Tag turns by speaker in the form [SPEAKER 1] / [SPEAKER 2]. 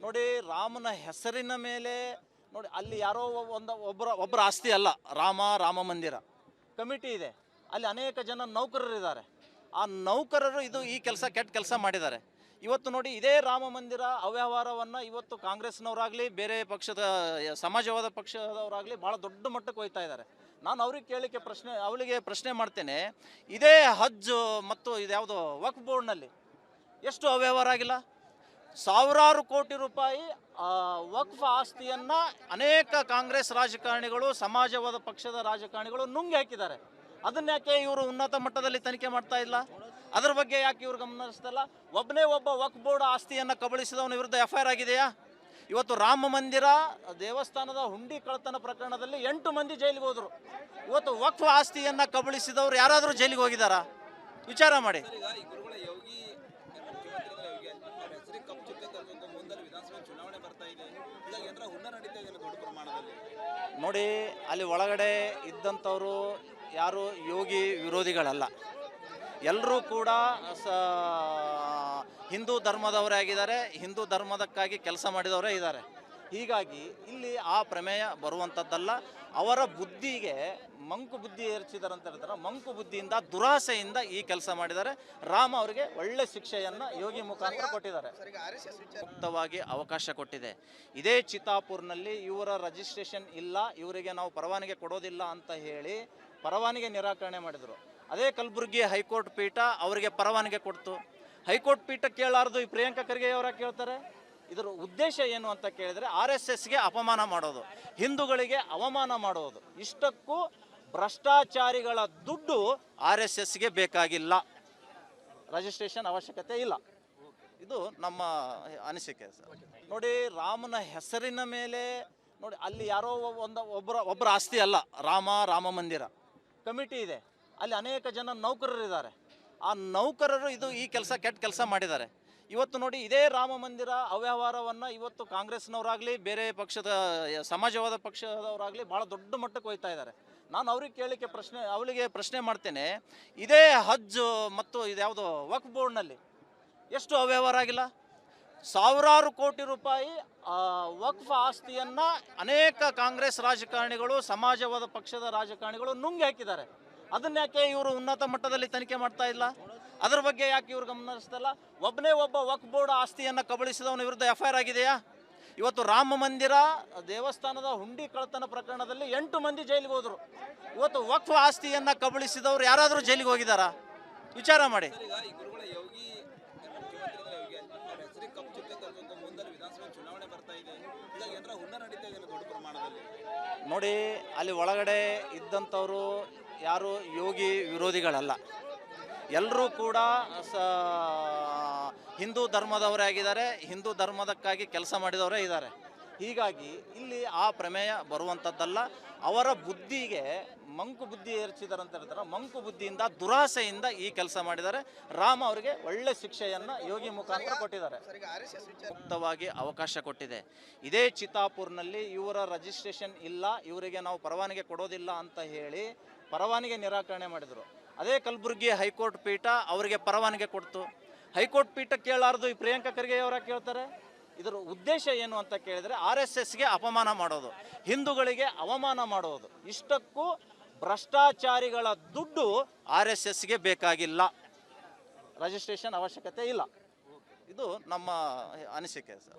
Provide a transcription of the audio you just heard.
[SPEAKER 1] ನೋಡಿ, ರಾಮನ ಹೆಸರಿನ ಮೇಲೆ ನೋಡಿ, ಅಲ್ಲಿ ಯಾರೋ ಒಬ್ಬರ ಆಸ್ತಿ ಅಲ್ಲ. ರಾಮ ಮಂದಿರ ಕಮಿಟಿ ಇದೆ, ಅಲ್ಲಿ ಅನೇಕ ಜನ ನೌಕರರಿದ್ದಾರೆ. ಆ ನೌಕರರು ಈ ಕೆಟ್ಟ ಕೆಲಸ ಮಾಡಿದ್ದಾರೆ. ಇವತ್ತು ನೋಡಿ, ಇದೇ ರಾಮ ಮಂದಿರ ಅವ್ಯವಹಾರವನ್ನು ಇವತ್ತು ಕಾಂಗ್ರೆಸ್ನವರಾಗಲಿ ಬೇರೆ ಪಕ್ಷದ ಸಮಾಜವಾದ ಪಕ್ಷದವರಾಗಲಿ ಭಾಳ ದೊಡ್ಡ ಮಟ್ಟಕ್ಕೆ ಹೋಗ್ತಾ ಇದ್ದಾರೆ. ನಾನು ಅವಳಿಗೆ ಪ್ರಶ್ನೆ ಮಾಡ್ತೇನೆ, ಇದೇ ಹಜ್ ಮತ್ತು ಇದ್ಯಾವುದು ವಕ್ಫ್ ಬೋರ್ಡ್ನಲ್ಲಿ ಎಷ್ಟು ಅವ್ಯವಹಾರ ಆಗಿಲ್ಲ? ಸಾವಿರಾರು ಕೋಟಿ ರೂಪಾಯಿ ವಕ್ಫ್ ಆಸ್ತಿಯನ್ನು ಅನೇಕ ಕಾಂಗ್ರೆಸ್ ರಾಜಕಾರಣಿಗಳು, ಸಮಾಜವಾದ ಪಕ್ಷದ ರಾಜಕಾರಣಿಗಳು ನುಂಗಿ ಹಾಕಿದ್ದಾರೆ. ಅದನ್ನ್ಯಾಕೆ ಇವರು ಉನ್ನತ ಮಟ್ಟದಲ್ಲಿ ತನಿಖೆ ಮಾಡ್ತಾ ಇಲ್ಲ? ಅದರ ಬಗ್ಗೆ ಯಾಕೆ ಇವರು ಗಮನ ಹರಿಸ್ತಾ? ಒಬ್ಬ ವಕ್ಫ್ ಬೋರ್ಡ್ ಆಸ್ತಿಯನ್ನು ಕಬಳಿಸಿದವನ ವಿರುದ್ಧ FIR ಆಗಿದೆಯಾ? ಇವತ್ತು ರಾಮ ಮಂದಿರ ದೇವಸ್ಥಾನದ ಹುಂಡಿ ಕಳ್ಳತನ ಪ್ರಕರಣದಲ್ಲಿ 8 ಮಂದಿ ಜೈಲಿಗೆ ಹೋದರು. ಇವತ್ತು ವಕ್ಫ್ ಆಸ್ತಿಯನ್ನು ಕಬಳಿಸಿದವರು ಯಾರಾದರೂ ಜೈಲಿಗೆ ಹೋಗಿದ್ದಾರಾ? ವಿಚಾರ ಮಾಡಿ. ನೋಡಿ, ಅಲ್ಲಿ ಒಳಗಡೆ ಇದ್ದಂಥವರು ಯಾರು ಯೋಗಿ ವಿರೋಧಿಗಳಲ್ಲ. ಎಲ್ಲರೂ ಕೂಡ ಹಿಂದೂ ಧರ್ಮದವರೇ ಆಗಿದ್ದಾರೆ, ಹಿಂದೂ ಧರ್ಮದಕ್ಕಾಗಿ ಕೆಲಸ ಮಾಡಿದವರೇ ಇದ್ದಾರೆ. ಹೀಗಾಗಿ ಇಲ್ಲಿ ಆ ಪ್ರಮೇಯ ಬರುವಂಥದ್ದಲ್ಲ. ಅವರ ಬುದ್ಧಿಗೆ ಮಂಕು ಬುದ್ಧಿ ಏರ್ಚಿದ್ದಾರೆ ಅಂತ ಹೇಳ್ತಾರೆ. ಮಂಕು ಬುದ್ಧಿಯಿಂದ, ದುರಾಸೆಯಿಂದ ಈ ಕೆಲಸ ಮಾಡಿದ್ದಾರೆ. ರಾಮ ಅವರಿಗೆ ಒಳ್ಳೆ ಶಿಕ್ಷೆಯನ್ನು ಯೋಗಿ ಮುಖಾಂತರ ಕೊಟ್ಟಿದ್ದಾರೆ. ಮುಕ್ತವಾಗಿ ಅವಕಾಶ ಕೊಟ್ಟಿದೆ. ಇದೇ ಚಿತ್ತಾಪುರ್ನಲ್ಲಿ ಇವರ ರಿಜಿಸ್ಟ್ರೇಷನ್ ಇಲ್ಲ, ಇವರಿಗೆ ನಾವು ಪರವಾನಗಿ ಕೊಡೋದಿಲ್ಲ ಅಂತ ಹೇಳಿ ಪರವಾನಗಿ ನಿರಾಕರಣೆ ಮಾಡಿದರು. ಅದೇ ಕಲಬುರಗಿ ಹೈಕೋರ್ಟ್ ಪೀಠ ಅವರಿಗೆ ಪರವಾನಗಿ ಕೊಡ್ತು. ಹೈಕೋರ್ಟ್ ಪೀಠ ಕೇಳಾರ್ದು ಈ ಪ್ರಿಯಾಂಕಾ ಖರ್ಗೆ ಅವರ ಕೇಳ್ತಾರೆ. ಇದರ ಉದ್ದೇಶ ಏನು ಅಂತ ಕೇಳಿದರೆ RSSಗೆ ಅಪಮಾನ ಮಾಡೋದು, ಹಿಂದೂಗಳಿಗೆ ಅವಮಾನ ಮಾಡೋದು. ಇಷ್ಟಕ್ಕೂ ಭ್ರಷ್ಟಾಚಾರಿಗಳ ದುಡ್ಡು RSSಗೆ ಬೇಕಾಗಿಲ್ಲ, ರಿಜಿಸ್ಟ್ರೇಷನ್ ಅವಶ್ಯಕತೆ ಇಲ್ಲ. ಇದು ನಮ್ಮ ಅನಿಸಿಕೆ ಸರ್. ನೋಡಿ, ರಾಮನ ಹೆಸರಿನ ಮೇಲೆ ನೋಡಿ, ಅಲ್ಲಿ ಯಾರೋ ಒಬ್ಬರ ಆಸ್ತಿ ಅಲ್ಲ. ರಾಮ ಮಂದಿರ ಕಮಿಟಿ ಇದೆ, ಅಲ್ಲಿ ಅನೇಕ ಜನ ನೌಕರರಿದ್ದಾರೆ. ಆ ನೌಕರರು ಕೆಟ್ಟ ಕೆಲಸ ಮಾಡಿದ್ದಾರೆ. ಇವತ್ತು ನೋಡಿ, ಇದೇ ರಾಮ ಮಂದಿರ ಅವ್ಯವಹಾರವನ್ನು ಇವತ್ತು ಕಾಂಗ್ರೆಸ್ನವರಾಗಲಿ ಬೇರೆ ಪಕ್ಷದ ಸಮಾಜವಾದ ಪಕ್ಷದವರಾಗಲಿ ಭಾಳ ದೊಡ್ಡ ಮಟ್ಟಕ್ಕೆ ಹೋಗ್ತಾ ಇದ್ದಾರೆ. ನಾನು ಅವಳಿಗೆ ಪ್ರಶ್ನೆ ಮಾಡ್ತೇನೆ, ಇದೇ ಹಜ್ ಮತ್ತು ಇದ್ಯಾವುದು ವಕ್ಫ್ ಬೋರ್ಡ್ನಲ್ಲಿ ಎಷ್ಟು ಅವ್ಯವಹಾರ ಆಗಿಲ್ಲ? ಸಾವಿರಾರು ಕೋಟಿ ರೂಪಾಯಿ ವಕ್ಫ್ ಆಸ್ತಿಯನ್ನು ಅನೇಕ ಕಾಂಗ್ರೆಸ್ ರಾಜಕಾರಣಿಗಳು, ಸಮಾಜವಾದ ಪಕ್ಷದ ರಾಜಕಾರಣಿಗಳು ನುಂಗಿ ಹಾಕಿದ್ದಾರೆ. ಅದನ್ನ್ಯಾಕೆ ಇವರು ಉನ್ನತ ಮಟ್ಟದಲ್ಲಿ ತನಿಖೆ ಮಾಡ್ತಾ ಇಲ್ಲ? ಅದರ ಬಗ್ಗೆ ಯಾಕೆ ಇವರು ಗಮನ ಹರಿಸ್ತಾ? ಒಬ್ಬ ವಕ್ಫ್ ಬೋರ್ಡ್ ಆಸ್ತಿಯನ್ನು ಕಬಳಿಸಿದವನ ವಿರುದ್ಧ FIR ಆಗಿದೆಯಾ? ಇವತ್ತು ರಾಮ ಮಂದಿರ ದೇವಸ್ಥಾನದ ಹುಂಡಿ ಕಳ್ಳತನ ಪ್ರಕರಣದಲ್ಲಿ 8 ಮಂದಿ ಜೈಲಿಗೆ ಹೋದರು. ಇವತ್ತು ವಕ್ಫ್ ಆಸ್ತಿಯನ್ನು ಕಬಳಿಸಿದವರು ಯಾರಾದರೂ ಜೈಲಿಗೆ ಹೋಗಿದ್ದಾರಾ? ವಿಚಾರ ಮಾಡಿ. ನೋಡಿ, ಅಲ್ಲಿ ಒಳಗಡೆ ಇದ್ದಂಥವರು ಯಾರು ಯೋಗಿ ವಿರೋಧಿಗಳಲ್ಲ. ಎಲ್ಲರೂ ಕೂಡ ಹಿಂದೂ ಧರ್ಮದವರೇ ಆಗಿದ್ದಾರೆ, ಹಿಂದೂ ಧರ್ಮದಕ್ಕಾಗಿ ಕೆಲಸ ಮಾಡಿದವರೇ ಇದ್ದಾರೆ. ಹೀಗಾಗಿ ಇಲ್ಲಿ ಆ ಪ್ರಮೇಯ ಬರುವಂಥದ್ದಲ್ಲ. ಅವರ ಬುದ್ಧಿಗೆ ಮಂಕು ಬುದ್ಧಿ ಏರ್ಚಿದ್ದಾರೆ ಅಂತ ಹೇಳ್ತಾರೆ. ಮಂಕು ಬುದ್ಧಿಯಿಂದ, ದುರಾಸೆಯಿಂದ ಈ ಕೆಲಸ ಮಾಡಿದ್ದಾರೆ. ರಾಮ ಅವರಿಗೆ ಒಳ್ಳೆ ಶಿಕ್ಷೆಯನ್ನು ಯೋಗಿ ಮುಖಾಂತರ ಕೊಟ್ಟಿದ್ದಾರೆ. ಮುಕ್ತವಾಗಿ ಅವಕಾಶ ಕೊಟ್ಟಿದೆ. ಇದೇ ಚಿತ್ತಾಪುರ್ನಲ್ಲಿ ಇವರ ರಿಜಿಸ್ಟ್ರೇಷನ್ ಇಲ್ಲ, ಇವರಿಗೆ ನಾವು ಪರವಾನಗಿ ಕೊಡೋದಿಲ್ಲ ಅಂತ ಹೇಳಿ ಪರವಾನಗಿ ನಿರಾಕರಣೆ ಮಾಡಿದರು. ಅದೇ ಕಲಬುರಗಿ ಹೈಕೋರ್ಟ್ ಪೀಠ ಅವರಿಗೆ ಪರವಾನಗಿ ಕೊಡ್ತು. ಹೈಕೋರ್ಟ್ ಪೀಠ ಕೇಳಾರ್ದು ಈ ಪ್ರಿಯಾಂಕಾ ಖರ್ಗೆ ಅವರ ಕೇಳ್ತಾರೆ. ಇದರ ಉದ್ದೇಶ ಏನು ಅಂತ ಕೇಳಿದರೆ RSSಗೆ ಅಪಮಾನ ಮಾಡೋದು, ಹಿಂದೂಗಳಿಗೆ ಅವಮಾನ ಮಾಡೋದು. ಇಷ್ಟಕ್ಕೂ ಭ್ರಷ್ಟಾಚಾರಿಗಳ ದುಡ್ಡು RSSಗೆ ಬೇಕಾಗಿಲ್ಲ, ರಿಜಿಸ್ಟ್ರೇಷನ್ ಅವಶ್ಯಕತೆ ಇಲ್ಲ. ಇದು ನಮ್ಮ ಅನಿಸಿಕೆ ಸರ್.